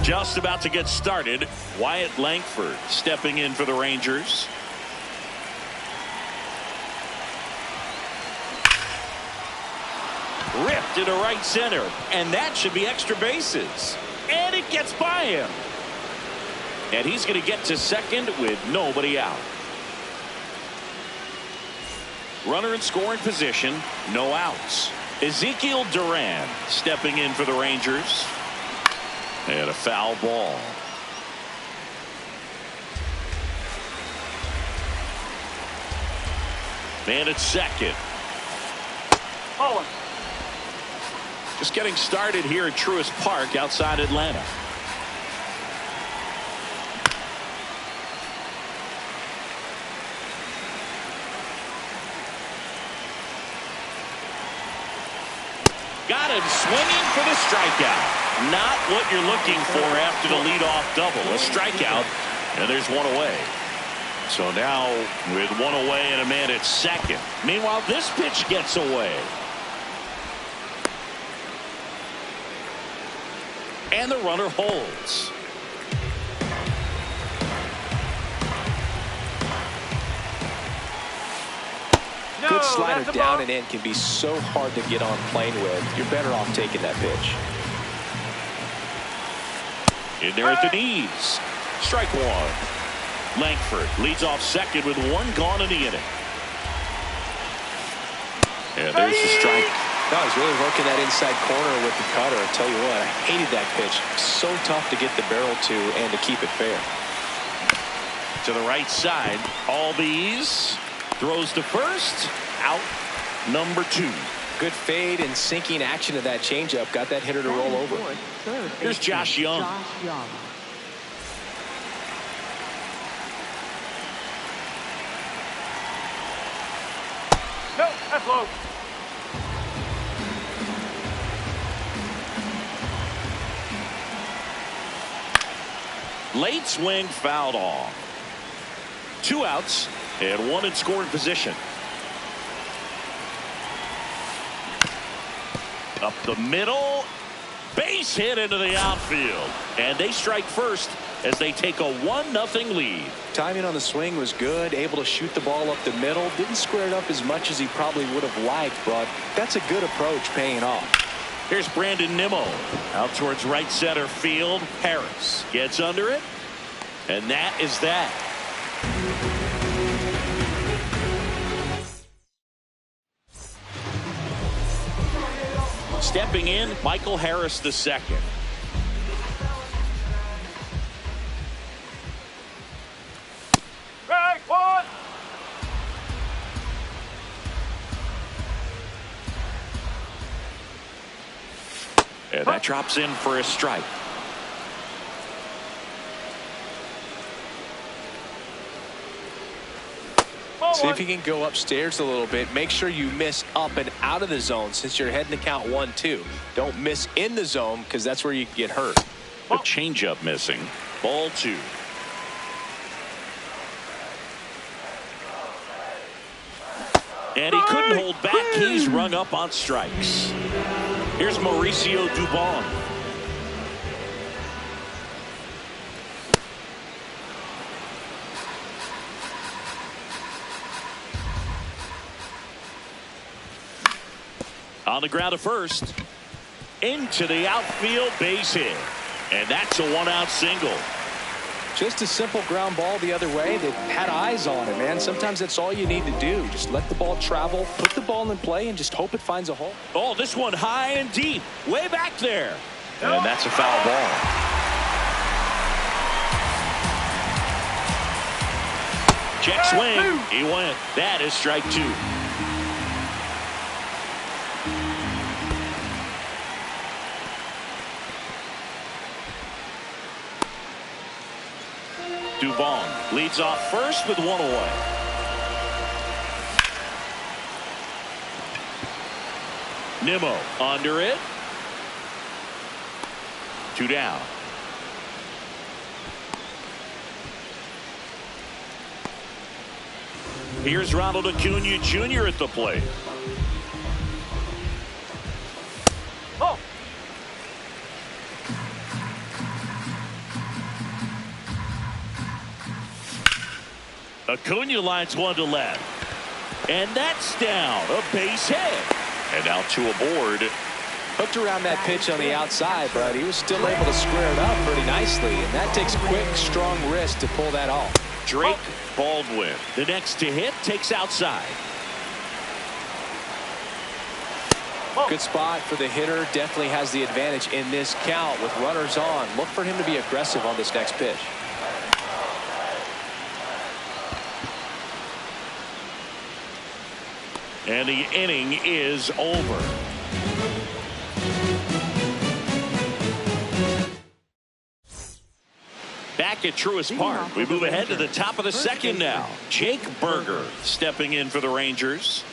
Just about to get started. Wyatt Langford stepping in for the Rangers. Ripped into right center, and that should be extra bases. And it gets by him. And he's going to get to second with nobody out. Runner in scoring position, no outs. Ezekiel Duran stepping in for the Rangers. And a foul ball. Man at second. Just getting started here at Truist Park outside Atlanta. Got him swinging for the strikeout. Not what you're looking for after the leadoff double. A strikeout, and there's one away. So now with one away and a man at second. Meanwhile, this pitch gets away. And the runner holds. Good slider down and in can be so hard to get on plane with. You're better off taking that pitch. In there at the knees. Strike one. Langford leads off second with one gone in the inning. And there's the strike. No, he's really working that inside corner with the cutter. I tell you what, I hated that pitch. So tough to get the barrel to and to keep it fair. To the right side. Albies throws to first. Out number 2. Good fade and sinking action of that changeup. Got that hitter to roll over. Here's Josh Young. No, that's low. Late swing fouled off. 2 outs and 1 in scoring position. Up the middle. Base hit into the outfield. And they strike first as they take a 1-0 lead. Timing on the swing was good. Able to shoot the ball up the middle. Didn't square it up as much as he probably would have liked, but that's a good approach paying off. Here's Brandon Nimmo out towards right center field. Harris gets under it. And that is that. Stepping in, Michael Harris II. Strike one. And that drops in for a strike. See if you can go upstairs a little bit. Make sure you miss up and out of the zone since you're heading to count 1-2. Don't miss in the zone because that's where you can get hurt. A changeup missing. Ball 2. And he couldn't hold back. He's rung up on strikes. Here's Mauricio Dubon. On the ground to first. Into the outfield, base hit. And that's a 1-out single. Just a simple ground ball the other way that had eyes on it, man. Sometimes that's all you need to do. Just let the ball travel, put the ball in play, and just hope it finds a hole. Oh, this one high and deep. Way back there. And that's a foul ball. Check swing. He went. That is strike 2. Dubon leads off first with 1 away. Nimmo under it. 2 down. Here's Ronald Acuna Jr. at the plate. Acuna lines one to left. And that's down. A base hit. And now two aboard. Hooked around that pitch on the outside, but he was still able to square it up pretty nicely. And that takes quick, strong wrist to pull that off. Drake Baldwin, the next to hit, takes outside. Good spot for the hitter. Definitely has the advantage in this count with runners on. Look for him to be aggressive on this next pitch. And the inning is over. Back at Truist Park, we move ahead to the top of the second now. Jake Berger stepping in for the Rangers.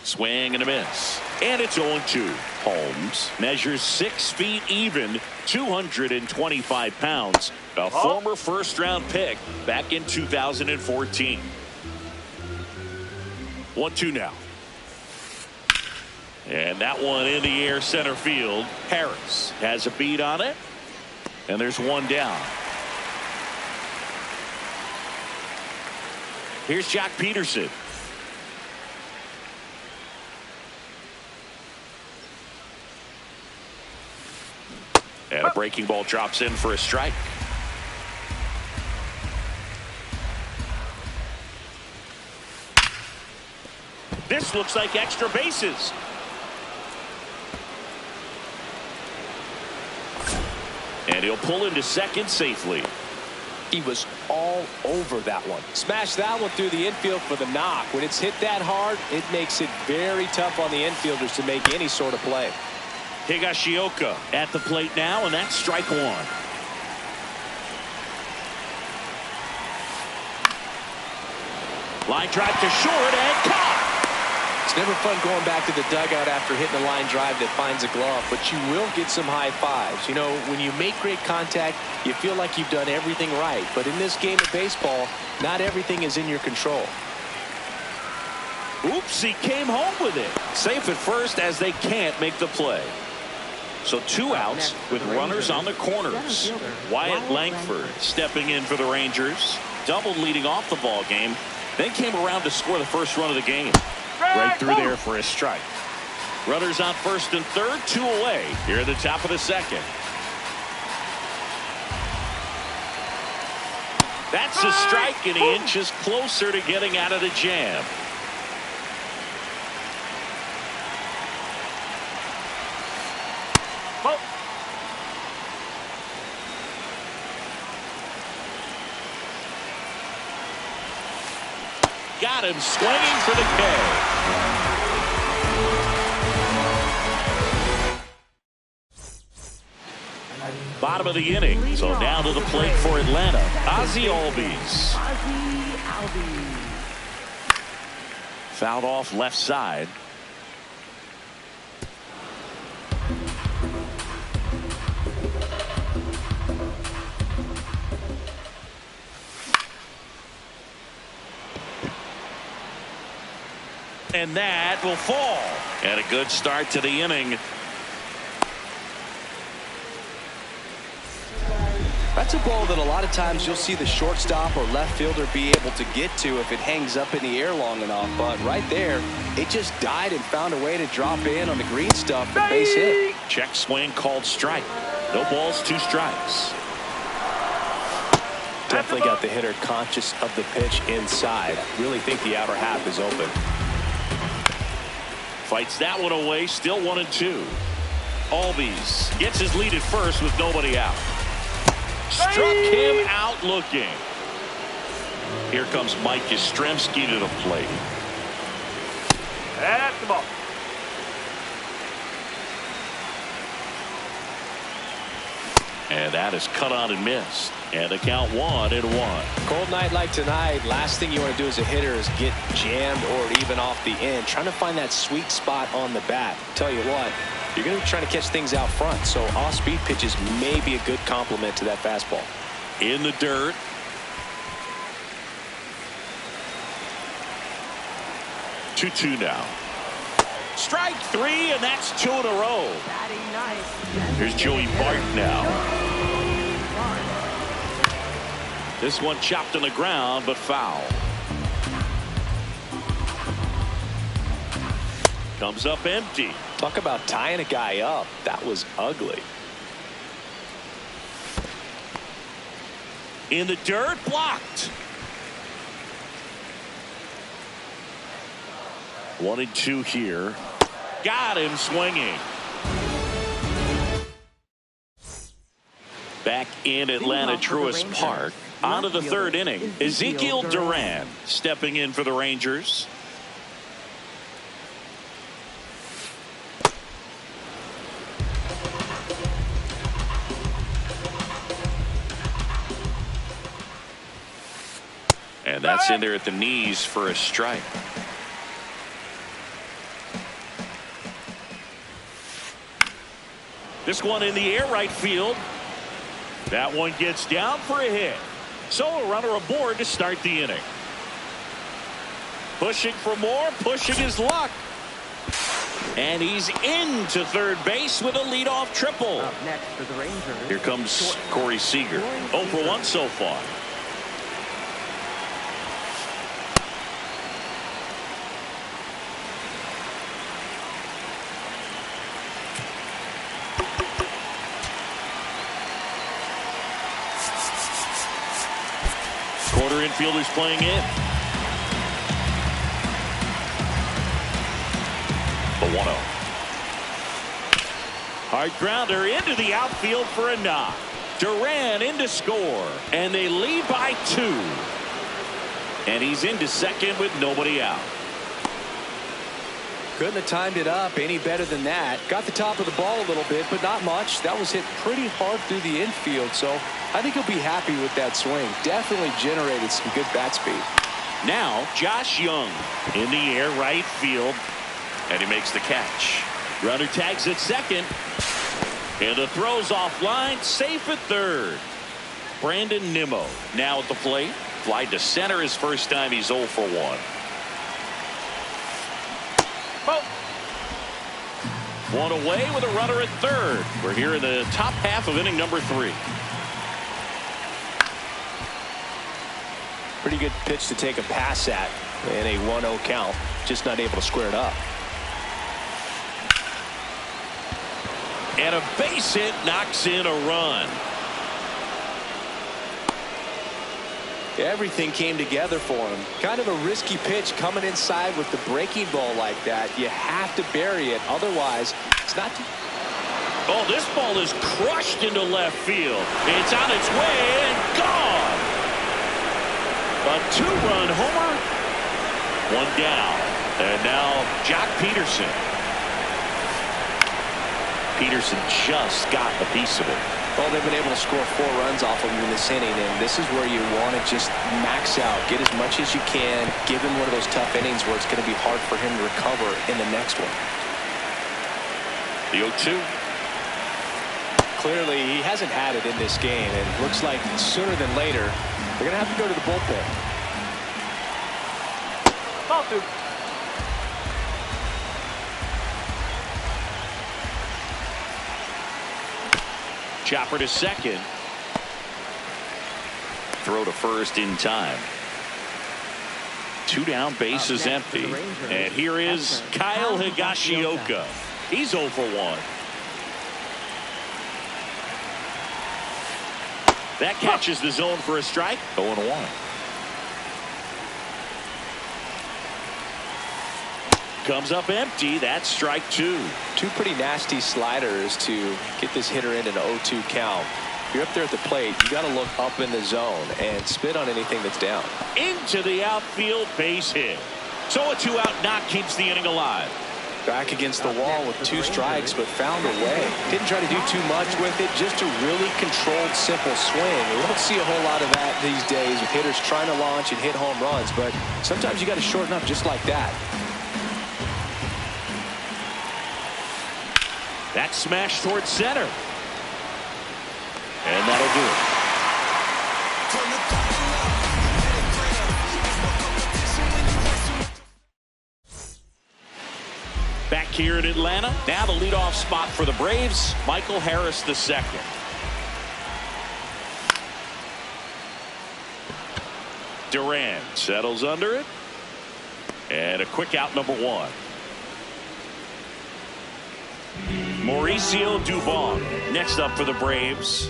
Swing and a miss. And it's 0-2. Holmes measures 6 feet even, 225 pounds. A former first-round pick back in 2014. 1-2 now. And that one in the air center field. Harris has a beat on it. And there's one down. Here's Jock Peterson. And a breaking ball drops in for a strike. This looks like extra bases. And he'll pull into second safely. He was all over that one. Smashed that one through the infield for the knock. When it's hit that hard, it makes it very tough on the infielders to make any sort of play. Higashioka at the plate now, and that's strike one. Line drive to short and caught. It's never fun going back to the dugout after hitting a line drive that finds a glove, but you will get some high fives. You know, when you make great contact, you feel like you've done everything right. But in this game of baseball, not everything is in your control. Oops, he came home with it. Safe at first as they can't make the play. So 2 outs with runners on the corners. Wyatt Langford stepping in for the Rangers. Doubled leading off the ball game. Then came around to score the first run of the game. Right through there for a strike. Runners on first and third, 2 away here at the top of the second. That's a strike, and he inches closer to getting out of the jam. Got him swinging for the K. Bottom of the inning. So down to the plate for Atlanta. Atl Vs. Fouled off left side. And that will fall. And a good start to the inning. That's a ball that a lot of times you'll see the shortstop or left fielder be able to get to if it hangs up in the air long enough. But right there, it just died and found a way to drop in on the green stuff for base hit. Check swing called strike. No balls, 2 strikes. Definitely got the hitter conscious of the pitch inside. Really think the outer half is open. Fights that one away. Still 1-2. Albies gets his lead at first with nobody out. Struck him out looking. Here comes Mike Yastrzemski to the plate. That's the ball. And that is cut on and missed. And the count 1-1. Cold night like tonight, last thing you want to do as a hitter is get jammed or even off the end. Trying to find that sweet spot on the bat. Tell you what, you're going to be trying to catch things out front. So off-speed pitches may be a good complement to that fastball. In the dirt. 2-2 now. Strike three, and that's 2 in a row. Here's Joey Bart now. This one chopped on the ground, but foul. Comes up empty. Talk about tying a guy up. That was ugly. In the dirt, blocked. 1-2 here. Got him swinging. Back in Atlanta Truist Park. On to the third inning. Ezekiel Duran stepping in for the Rangers. And that's in there at the knees for a strike. This one in the air right field. That one gets down for a hit. So a runner aboard to start the inning. Pushing for more, pushing his luck. And he's into third base with a leadoff triple. Up next for the Rangers. Here comes Corey Seager. 0 for 1 so far. Quarter infielders playing in. The 1-0. Hard grounder into the outfield for a knock. Duran in to score, and they lead by 2. And he's into second with nobody out. Couldn't have timed it up any better than that. Got the top of the ball a little bit, but not much. That was hit pretty hard through the infield, so I think he'll be happy with that swing. Definitely generated some good bat speed. Now Josh Young in the air right field, and he makes the catch. Runner tags at second, and the throw's offline, safe at third. Brandon Nimmo now at the plate. Fly to center his first time. He's 0 for 1. One away with a runner at third. We're here in the top half of inning number 3. Pretty good pitch to take a pass at in a 1-0 count. Just not able to square it up. And a base hit knocks in a run. Everything came together for him. Kind of a risky pitch coming inside with the breaking ball like that. You have to bury it. Otherwise, it's not. Oh, this ball is crushed into left field. It's on its way and gone. A 2-run homer. 1 down. And now Jock Peterson. Peterson just got a piece of it. Well, they've been able to score 4 runs off of him in this inning, and this is where you want to just max out, get as much as you can, give him one of those tough innings where it's going to be hard for him to recover in the next one. The 0-2. Clearly, he hasn't had it in this game, and looks like sooner than later, they're going to have to go to the bullpen. Ball 2. Chopper to second. Throw to first in time. 2 down, base is empty. And here is Kyle Higashioka. He's 0 for 1. That catches the zone for a strike. 0-1. Comes up empty. That's strike 2. 2 pretty nasty sliders to get this hitter in an 0-2 count. You're up there at the plate. You got to look up in the zone and spit on anything that's down. Into the outfield, base hit. So a 2-out knock keeps the inning alive. Back against the wall with 2 strikes, but found a way. Didn't try to do too much with it. Just a really controlled, simple swing. We don't see a whole lot of that these days with hitters trying to launch and hit home runs, but sometimes you got to shorten up just like that. That smash towards center. And that'll do it. here in Atlanta. Now the leadoff spot for the Braves, Michael Harris II. Duran settles under it. And a quick out, number 1. Mauricio Dubon next up for the Braves.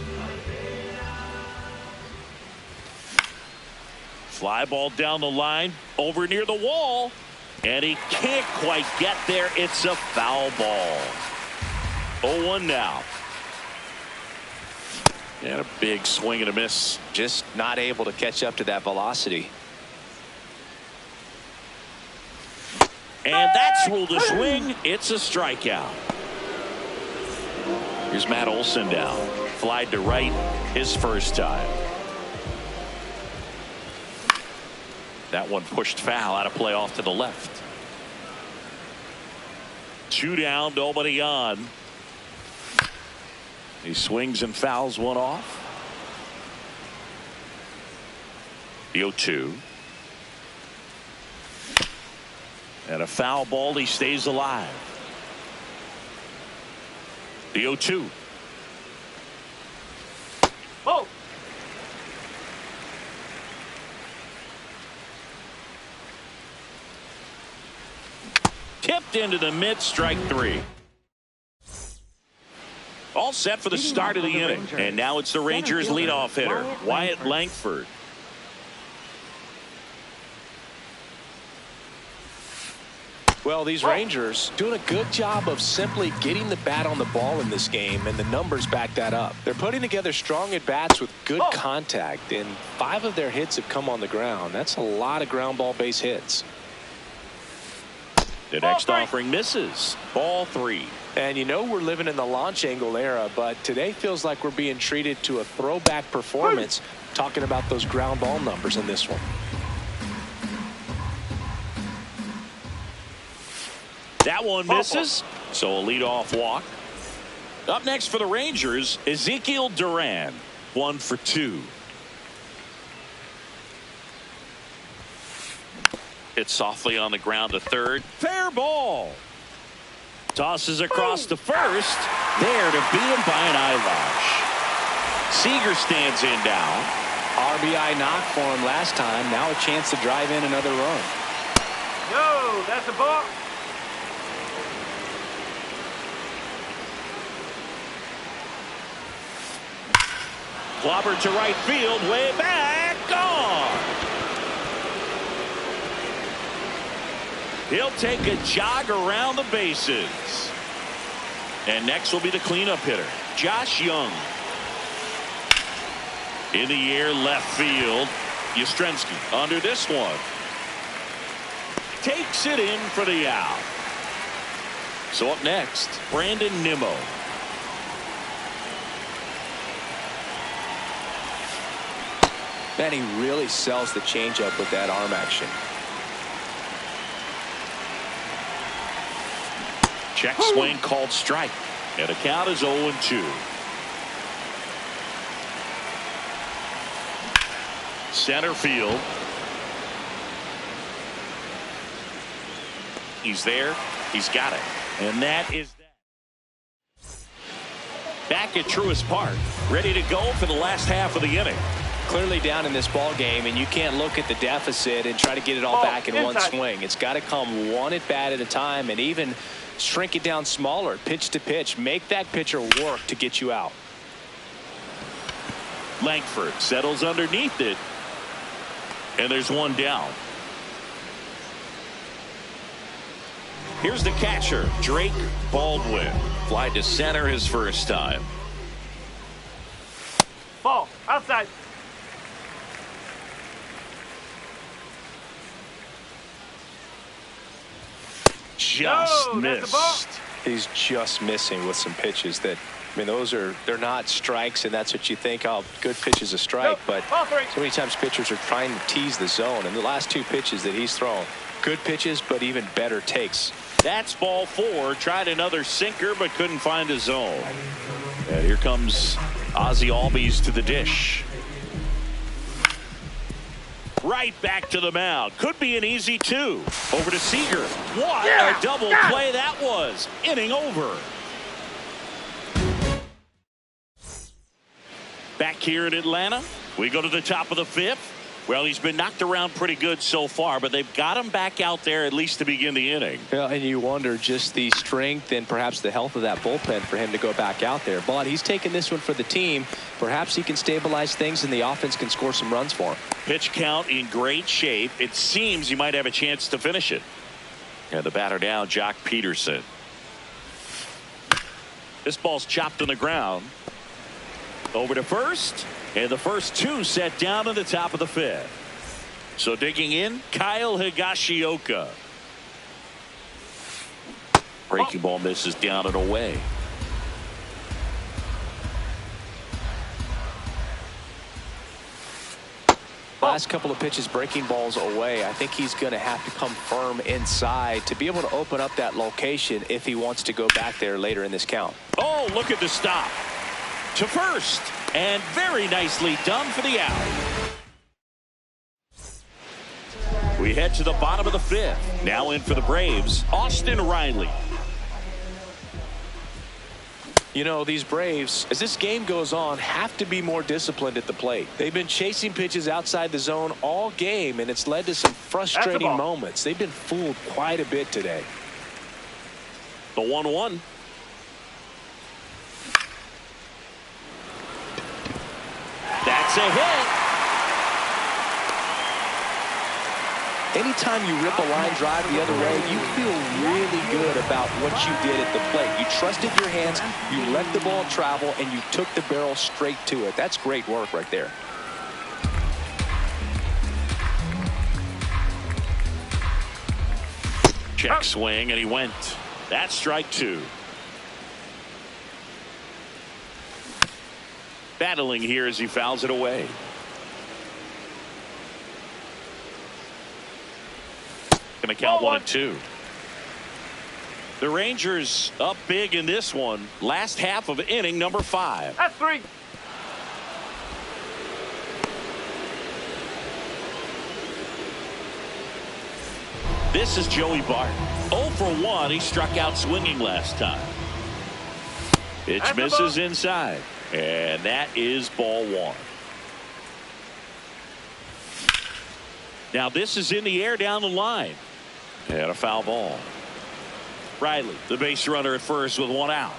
Fly ball down the line, over near the wall, and he can't quite get there. It's a foul ball. 0-1 now. And a big swing and a miss. Just not able to catch up to that velocity. And that's ruled a swing. It's a strikeout. Here's Matt Olson down. Flied to right his first time. That one pushed foul, out of play off to the left. 2 down, nobody on. He swings and fouls one off. The 0-2. And a foul ball. He stays alive. The 0-2. Oh. Tipped into the mid, strike 3. All set for the start of the inning. And now it's the Rangers leadoff hitter, Wyatt Langford. Well, these Rangers doing a good job of simply getting the bat on the ball in this game, and the numbers back that up. They're putting together strong at-bats with good contact, and 5 of their hits have come on the ground. That's a lot of ground ball base hits. The next offering misses. Ball 3. And you know we're living in the launch angle era, but today feels like we're being treated to a throwback performance, talking about those ground ball numbers in this one. That one misses, so a leadoff walk. Up next for the Rangers, Ezekiel Duran, 1 for 2. Hit softly on the ground to third. Fair ball. Tosses across to first. There to beat him by an eyelash. Seager stands in down. RBI knock for him last time. Now a chance to drive in another run. No, that's a ball. Clobber to right field, way back, gone. He'll take a jog around the bases. And next will be the cleanup hitter, Josh Young. In the air, left field. Yastrzemski under this one. Takes it in for the out. So up next, Brandon Nimmo. Man, he really sells the changeup with that arm action. Check swing called strike. And the count is 0-2. Center field. He's there. He's got it. And that is that. Back at Truist Park. Ready to go for the last half of the inning. Clearly down in this ball game, and you can't look at the deficit and try to get it all back in one swing. It's got to come one at bat at a time, and even shrink it down smaller, pitch to pitch. Make that pitcher work to get you out. Langford settles underneath it, and there's one down. Here's the catcher, Drake Baldwin. Fly to center his first time. Ball outside. Just missed. He's just missing with some pitches that, I mean, they're not strikes, and that's what you think. Oh, good pitch is a strike, but so many times pitchers are trying to tease the zone, and the last 2 pitches that he's thrown, good pitches, but even better takes. That's ball 4. Tried another sinker, but couldn't find a zone. And here comes Ozzie Albies to the dish. Right back to the mound. Could be an easy 2. Over to Seager. What a double play that was. Inning over. Back here in Atlanta, we go to the top of the 5th. Well, he's been knocked around pretty good so far, but they've got him back out there at least to begin the inning. Yeah, and you wonder just the strength and perhaps the health of that bullpen for him to go back out there. But he's taking this one for the team. Perhaps he can stabilize things and the offense can score some runs for him. Pitch count in great shape. It seems he might have a chance to finish it. And the batter now, Jock Peterson. This ball's chopped on the ground. Over to first. And the first 2 set down in the top of the 5th. So digging in, Kyle Higashioka. Breaking ball misses down and away. Last couple of pitches breaking balls away. I think he's going to have to come firm inside to be able to open up that location if he wants to go back there later in this count. Oh, look at the stop. To first. And very nicely done for the out. We head to the bottom of the 5th. Now in for the Braves, Austin Riley. You know, these Braves, as this game goes on, have to be more disciplined at the plate. They've been chasing pitches outside the zone all game, and it's led to some frustrating moments. They've been fooled quite a bit today. The 1-1. That's a hit. Anytime you rip a line drive the other way, you feel really good about what you did at the plate. You trusted your hands, you let the ball travel, and you took the barrel straight to it. That's great work right there. Check swing, and he went. That's strike 2. Battling here as he fouls it away. Going to count 1-2. The Rangers up big in this one. Last half of inning number 5. That's 3. This is Joey Bart. 0 for 1. He struck out swinging last time. Pitch misses inside. And that is ball 1. Now this is in the air down the line. And a foul ball. Riley, the base runner at first with 1 out.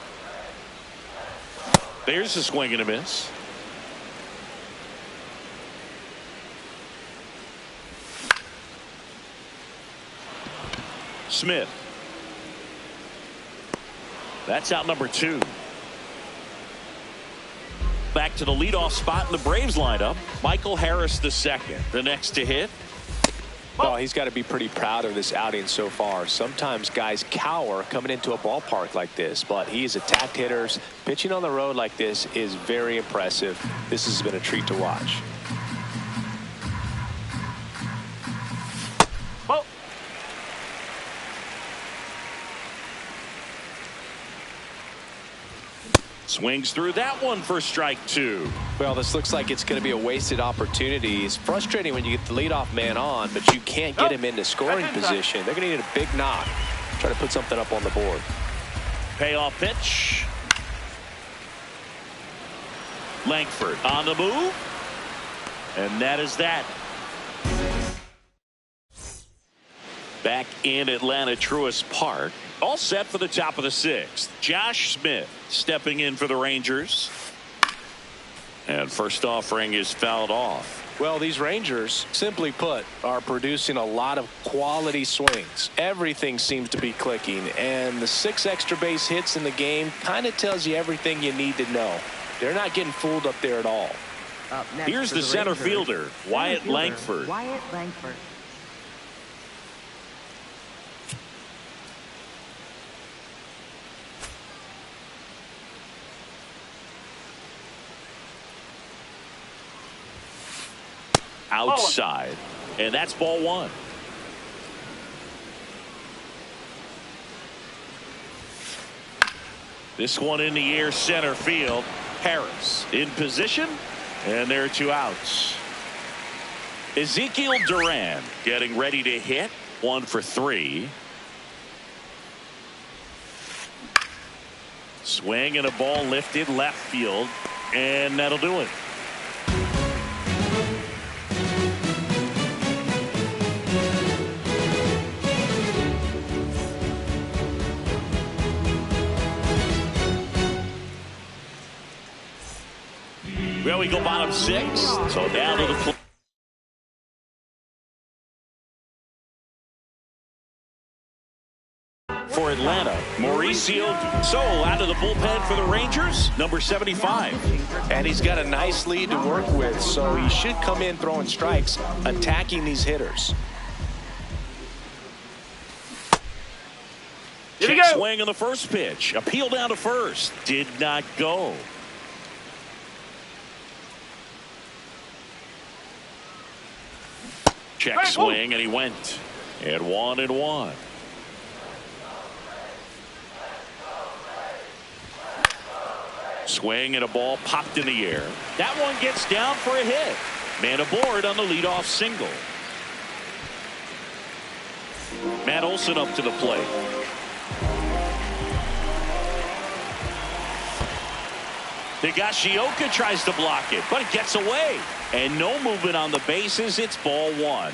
There's a swing and a miss. Smith. That's out number 2. Back to the leadoff spot in the Braves lineup. Michael Harris II, the next to hit. Well, he's got to be pretty proud of this outing so far. Sometimes guys cower coming into a ballpark like this, but he's attacked hitters. Pitching on the road like this is very impressive. This has been a treat to watch. Swings through that one for strike 2. Well, this looks like it's going to be a wasted opportunity. It's frustrating when you get the leadoff man on, but you can't get him into scoring position. They're going to need a big knock. Try to put something up on the board. Payoff pitch. Langford on the move. And that is that. Back in Atlanta Truist Park. All set for the top of the 6th. Josh Smith stepping in for the Rangers. And first offering is fouled off. Well, these Rangers, simply put, are producing a lot of quality swings. Everything seems to be clicking, and the 6 extra base hits in the game kind of tells you everything you need to know. They're not getting fooled up there at all. Here's the center fielder, Wyatt Langford. Wyatt Langford. Outside, and that's ball 1. This one in the air center field. Harris in position, and there are 2 outs. Ezekiel Duran getting ready to hit. 1 for 3. Swing and a ball lifted left field, and that'll do it. Well, we go bottom 6, so down to the plate. For Atlanta, Mauricio. So out of the bullpen for the Rangers, number 75. And he's got a nice lead to work with, so he should come in throwing strikes, attacking these hitters. Here we Check go. swing on the first pitch. Appeal down to first. Did not go. Check swing, and he went. And 1-1. Swing and a ball popped in the air. That one gets down for a hit. Man aboard on the leadoff single. Matt Olson up to the plate. Higashioka tries to block it, but it gets away. And no movement on the bases. It's ball 1.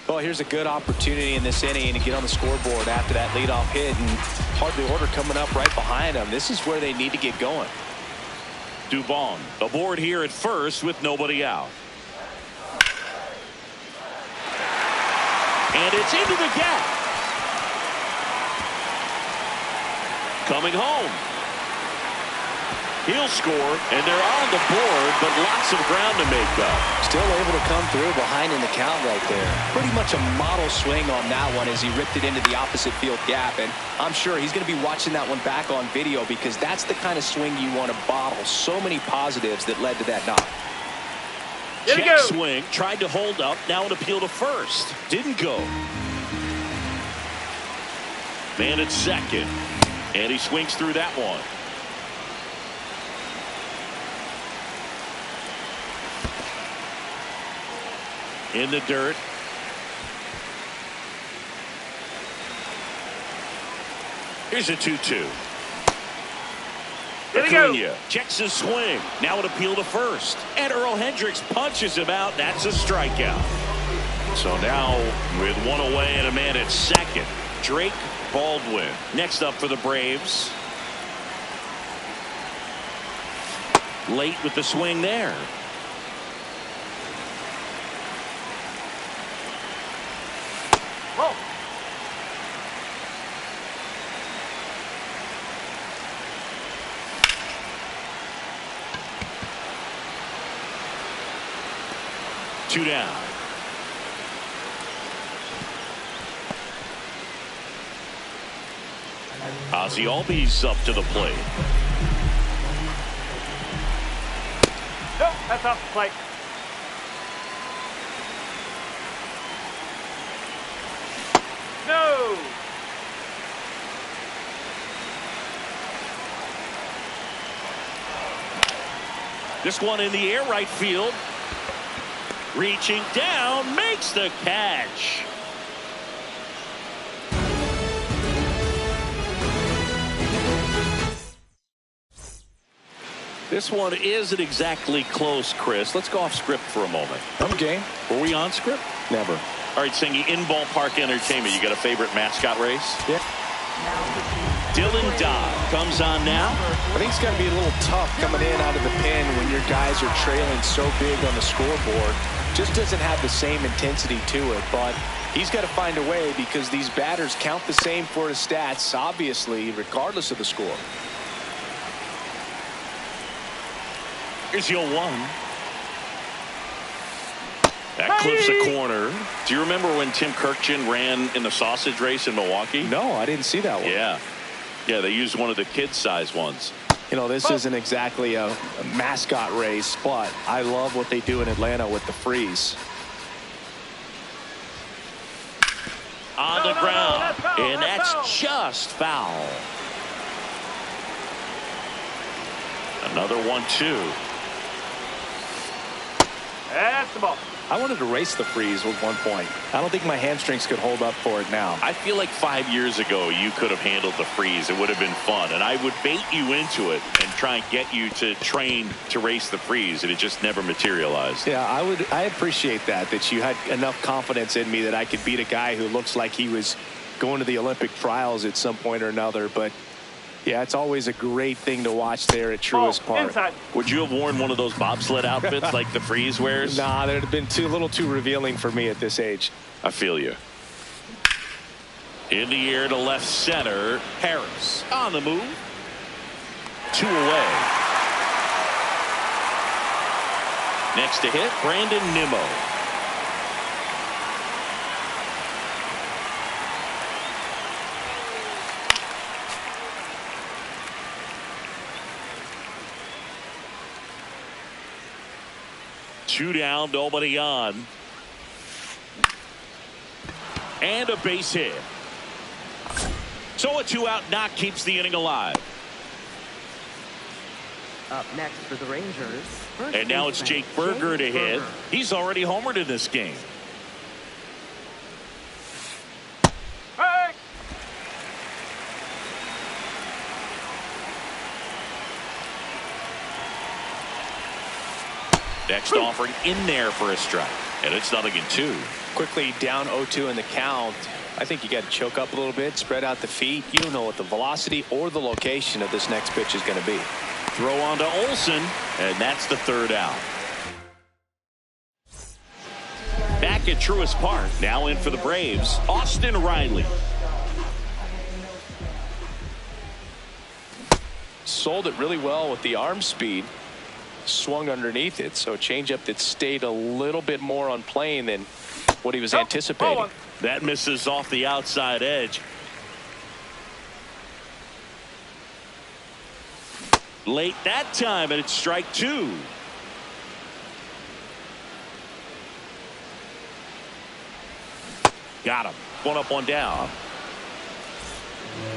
Well, here's a good opportunity in this inning to get on the scoreboard after that leadoff hit, and hardly order coming up right behind them. This is where they need to get going. Dubon aboard here at first with nobody out. And it's into the gap. Coming home. He'll score, and they're on the board, but lots of ground to make up. Still able to come through behind in the count right there. Pretty much a model swing on that one as he ripped it into the opposite field gap. And I'm sure he's going to be watching that one back on video, because that's the kind of swing you want to bottle. So many positives that led to that knock. Check swing, tried to hold up, now an appeal to first. Didn't go. Man at second, and he swings through that one. In the dirt. Here's a 2-2. Acuna checks his swing. Now an appeal to first. And Earl Hendricks punches him out. That's a strikeout. So now with 1 away and a man at second, Drake Baldwin. Next up for the Braves. Late with the swing there. Whoa. Two down. Ozzie Albies up to the plate. Nope, that's off the plate. No. This one in the air, right field. Reaching down, makes the catch. This one isn't exactly close, Chris. Let's go off script for a moment. I'm game. Were we on script? Never. All right, Singy, in ballpark entertainment, you got a favorite mascot race? Yeah. Dylan Dodd comes on now. I think it's got to be a little tough coming in out of the pen when your guys are trailing so big on the scoreboard. Just doesn't have the same intensity to it, but he's got to find a way, because these batters count the same for his stats, obviously, regardless of the score. Here's your 1. That clips a corner. Do you remember when Tim Kirkjian ran in the sausage race in Milwaukee? No, I didn't see that one. Yeah. Yeah, they used one of the kid-size ones. You know, this isn't exactly a mascot race, but I love what they do in Atlanta with the freeze. On the ground, and that's just foul. Another 1-2. That's the ball. I wanted to race the freeze at one point. I don't think my hamstrings could hold up for it now. I feel like 5 years ago you could have handled the freeze. It would have been fun, and I would bait you into it and try and get you to train to race the freeze, and it just never materialized. Yeah, I appreciate that you had enough confidence in me that I could beat a guy who looks like he was going to the Olympic trials at some point or another. But yeah, it's always a great thing to watch there at Truist Park. Inside. Would you have worn one of those bobsled outfits like the freeze wears? Nah, that would have been a little too revealing for me at this age. I feel you. In the air to left center. Harris on the move. 2 away. Next to hit, Brandon Nimmo. Two down, nobody on. And a base hit. So a 2-out knock keeps the inning alive. Up next for the Rangers. And now it's Jake Burger to hit. He's already homered in this game. Hey! Next offering in there for a strike. And it's 0-2. Quickly down 0-2 in the count. I think you got to choke up a little bit, spread out the feet. You don't know what the velocity or the location of this next pitch is going to be. Throw on to Olsen, and that's the 3rd out. Back at Truist Park, now in for the Braves, Austin Riley. Sold it really well with the arm speed. Swung underneath it, so a changeup that stayed a little bit more on plane than what he was anticipating. That misses off the outside edge. Late that time, and it's strike 2. Got him. 1 up, 1 down.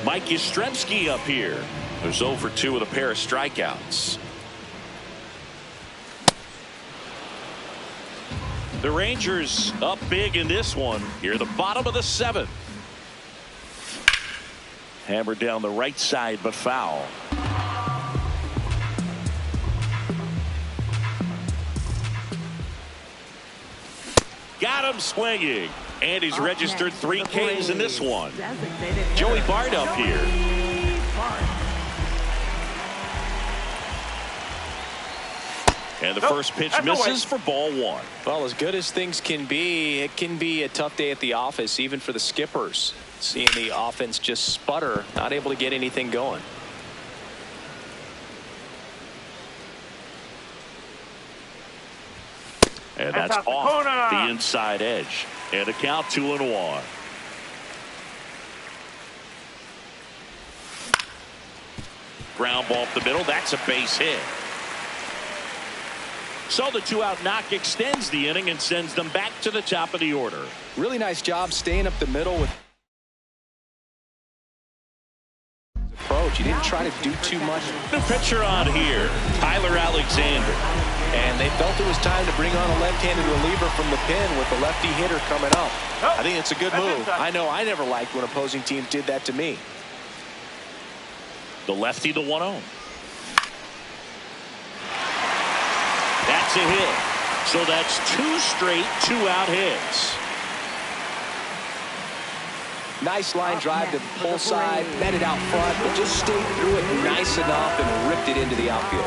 Mike Yastrzemski up here. There's 0 for 2 with a pair of strikeouts. The Rangers up big in this one. Here, the bottom of the 7th. Hammered down the right side, but foul. Got him swinging. And he's registered 3 Ks in this one. Joey Bart up here. And the first pitch misses for ball 1. Well, as good as things can be, it can be a tough day at the office, even for the skippers. Seeing the offense just sputter, not able to get anything going. And that's off the inside edge. And a count 2-1. Ground ball up the middle. That's a base hit. So the 2-out knock extends the inning and sends them back to the top of the order. Really nice job staying up the middle with approach. He didn't try to do too much. The pitcher on here, Tyler Alexander. And they felt it was time to bring on a left-handed reliever from the pen with the lefty hitter coming up. I think it's a good move. I know I never liked when opposing teams did that to me. The lefty to 1-0. That's a hit. So that's 2 straight 2-out hits. Nice line drive to the pull side, met it out front, but just stayed through it nice enough and ripped it into the outfield.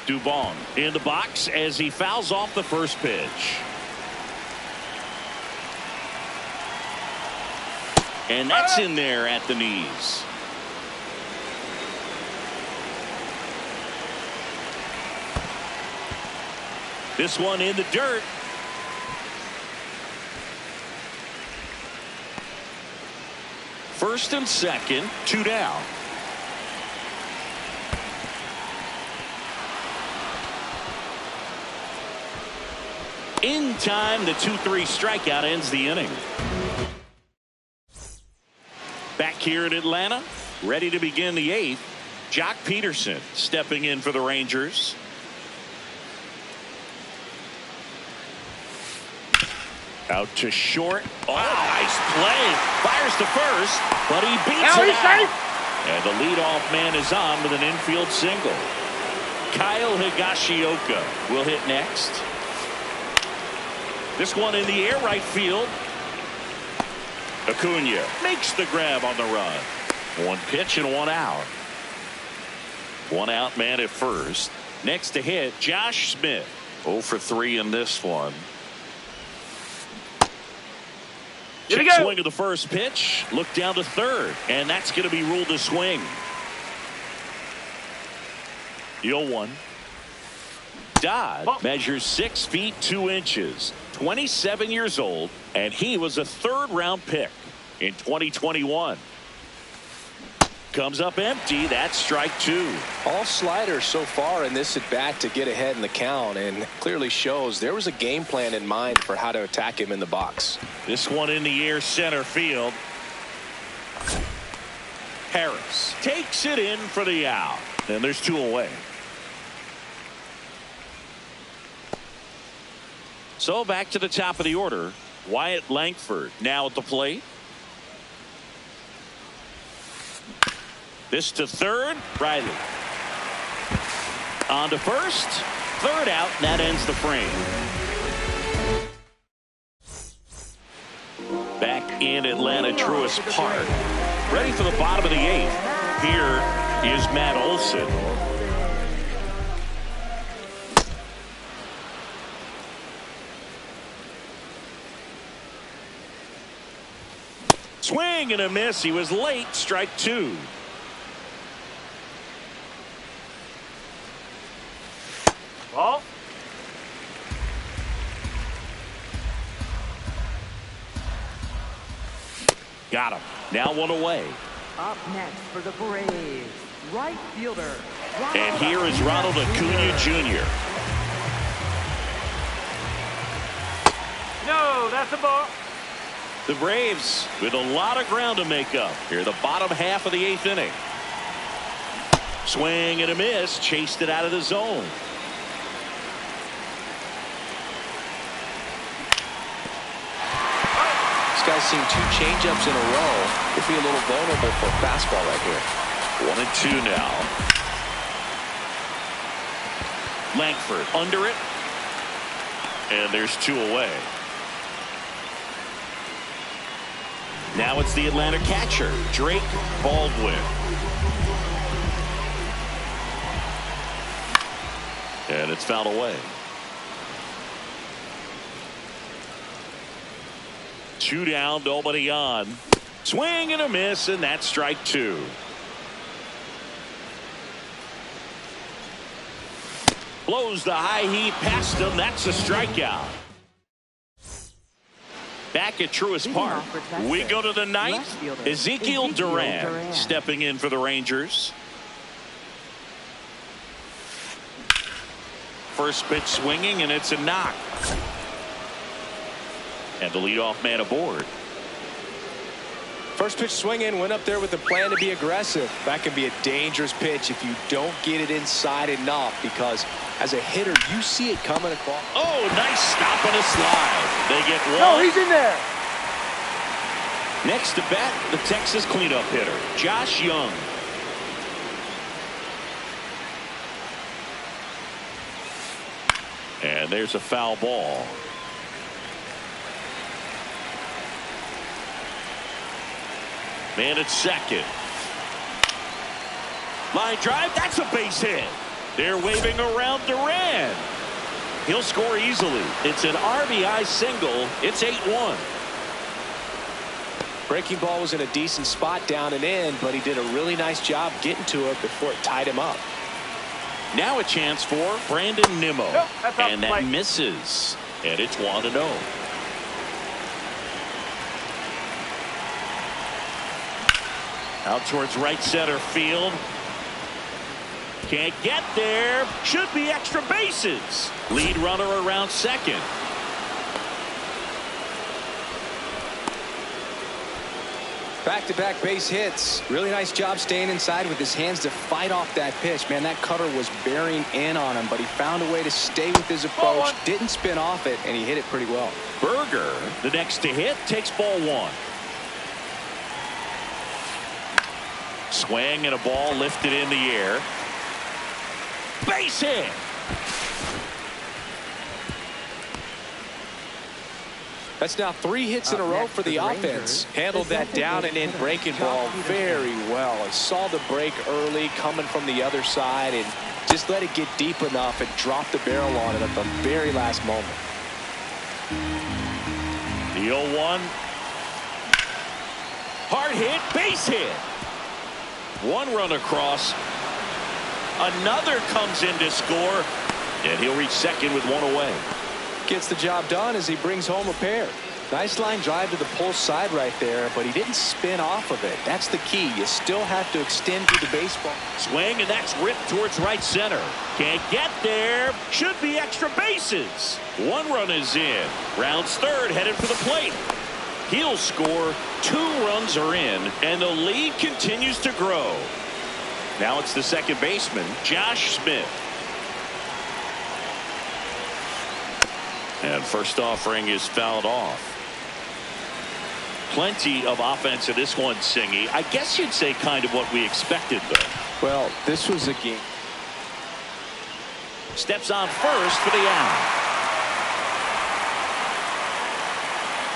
Dubon in the box as he fouls off the first pitch. And that's in there at the knees. This one in the dirt. First and second, 2 down. In time, the 2-3 strikeout ends the inning. Back here in Atlanta, Ready to begin the 8th. Jock Peterson stepping in for the Rangers. Out to short. Oh, nice play. Fires to first, but he beats it out. And the leadoff man is on with an infield single. Kyle Higashioka will hit next. This one in the air right field. Acuna makes the grab on the run. One pitch and one out. One out man at first. Next to hit, Josh Smith. 0 for 3 in this one. Check swing of the first pitch. Look down to third. And that's going to be ruled a swing. 0-1. Dodd measures 6 feet 2 inches. 27 years old, and he was a 3rd-round pick in 2021. Comes up empty. That's strike 2. All sliders so far in this at bat to get ahead in the count, and clearly shows there was a game plan in mind for how to attack him in the box. This one in the air center field. Harris takes it in for the out, and there's 2 away. So back to the top of the order. Wyatt Langford now at the plate. This to third. Riley. On to first. 3rd out. And that ends the frame. Back in Atlanta Truist Park. Ready for the bottom of the 8th. Here is Matt Olson. Swing and a miss. He was late. Strike 2. Ball. Got him. Now 1 away. Up next for the Braves, right fielder. And here is Ronald Acuna Jr. No, that's a ball. The Braves with a lot of ground to make up here, the bottom half of the 8th inning. Swing and a miss. Chased it out of the zone. This guy's seen 2 changeups in a row. Could be a little vulnerable for a fastball right here. 1 and 2 now. Langford under it. And there's 2 away. Now it's the Atlanta catcher, Drake Baldwin. And it's fouled away. 2 down, nobody on. Swing and a miss, and that's strike 2. Blows the high heat past him. That's a strikeout. Back at Truist Park, we go to the 9th. Ezekiel Duran stepping in for the Rangers. First pitch swinging, and it's a knock. And the leadoff man aboard. First pitch swinging, went up there with the plan to be aggressive. That can be a dangerous pitch if you don't get it inside enough, because as a hitter, you see it coming across. Oh, nice stop and a slide. They get 1. No, he's in there. Next to bat, the Texas cleanup hitter, Josh Young. And there's a foul ball. Man at second. Line drive. That's a base hit. They're waving around Duran. He'll score easily. It's an RBI single. It's 8-1. Breaking ball was in a decent spot down and in, but he did a really nice job getting to it before it tied him up. Now a chance for Brandon Nimmo. Nope, that's off and the that plate. misses. And it's 1-0. Out towards right center field. Can't get there. Should be extra bases. Lead runner around second. Back-to-back base hits. Really nice job staying inside with his hands to fight off that pitch. Man, that cutter was bearing in on him, but he found a way to stay with his approach, didn't spin off it, and he hit it pretty well. Berger, the next to hit, takes ball one. Swing and a ball lifted in the air. Base hit. That's now 3 hits in a row for the offense. Handled that down and in breaking ball very well. I saw the break early coming from the other side and just let it get deep enough and drop the barrel on it at the very last moment. The 0-1. Hard hit, base hit. 1 run across. Another comes in to score, and he'll reach second with 1 away. Gets the job done as he brings home a pair. Nice line drive to the pull side right there, but he didn't spin off of it. That's the key. You still have to extend through the baseball. Swing, and that's ripped towards right center. Can't get there. Should be extra bases. 1 run is in. Rounds third, headed for the plate. He'll score. 2 runs are in, and the lead continues to grow. Now it's the second baseman, Josh Smith. And first offering is fouled off. Plenty of offense in this one, Singy. I guess you'd say kind of what we expected, though. Well, this was a game. Steps on first for the out.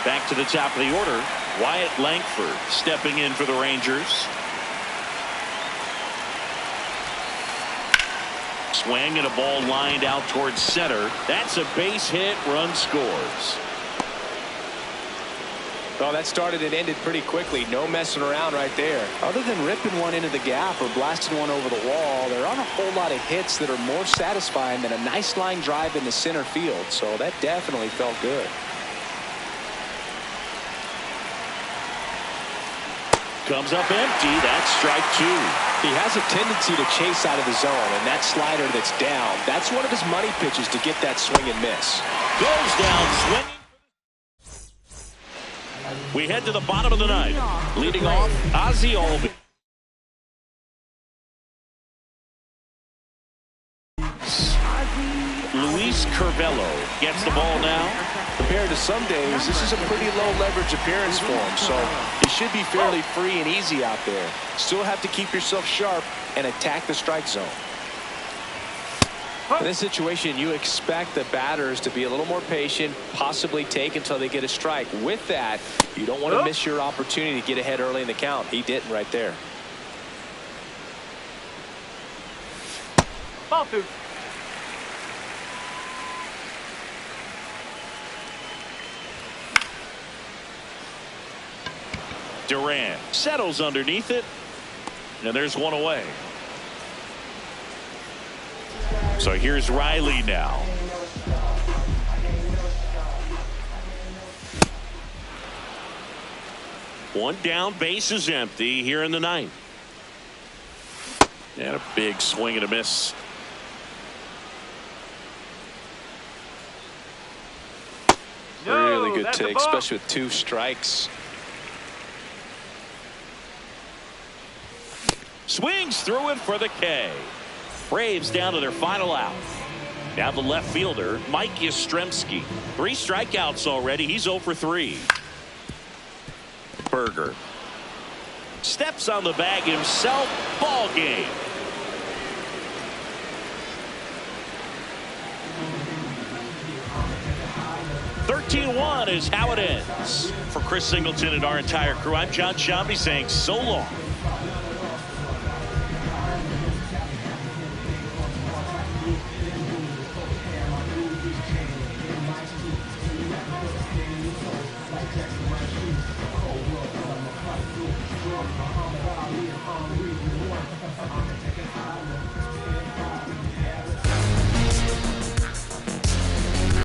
Back to the top of the order, Wyatt Langford stepping in for the Rangers. Swing and a ball lined out towards center. That's a base hit. Run scores. Oh, that started and ended pretty quickly. No messing around right there. Other than ripping one into the gap or blasting one over the wall, there aren't a whole lot of hits that are more satisfying than a nice line drive into center field. So that definitely felt good. Comes up empty. That's strike 2. He has a tendency to chase out of the zone, and that slider that's down, that's one of his money pitches to get that swing and miss. Goes down swinging. We head to the bottom of the ninth. Leading off, Atl. Luis Curvelo gets the ball now. Compared to some days, this is a pretty low leverage appearance for him, so he should be fairly free and easy out there. Still have to keep yourself sharp and attack the strike zone. In this situation, you expect the batters to be a little more patient, possibly take until they get a strike. With that, you don't want to miss your opportunity to get ahead early in the count. He didn't right there. Ball 2. Durant settles underneath it, and there's 1 away. So here's Riley now. One down, base is empty here in the ninth. And a big swing and a miss. Really good take, especially with 2 strikes. Swings through it for the K. Braves down to their final out. Now the left fielder, Mike Yastrzemski. 3 strikeouts already. He's 0 for 3. Berger steps on the bag himself. Ball game. (13-1) is how it ends. For Chris Singleton and our entire crew, I'm John Shambi saying so long.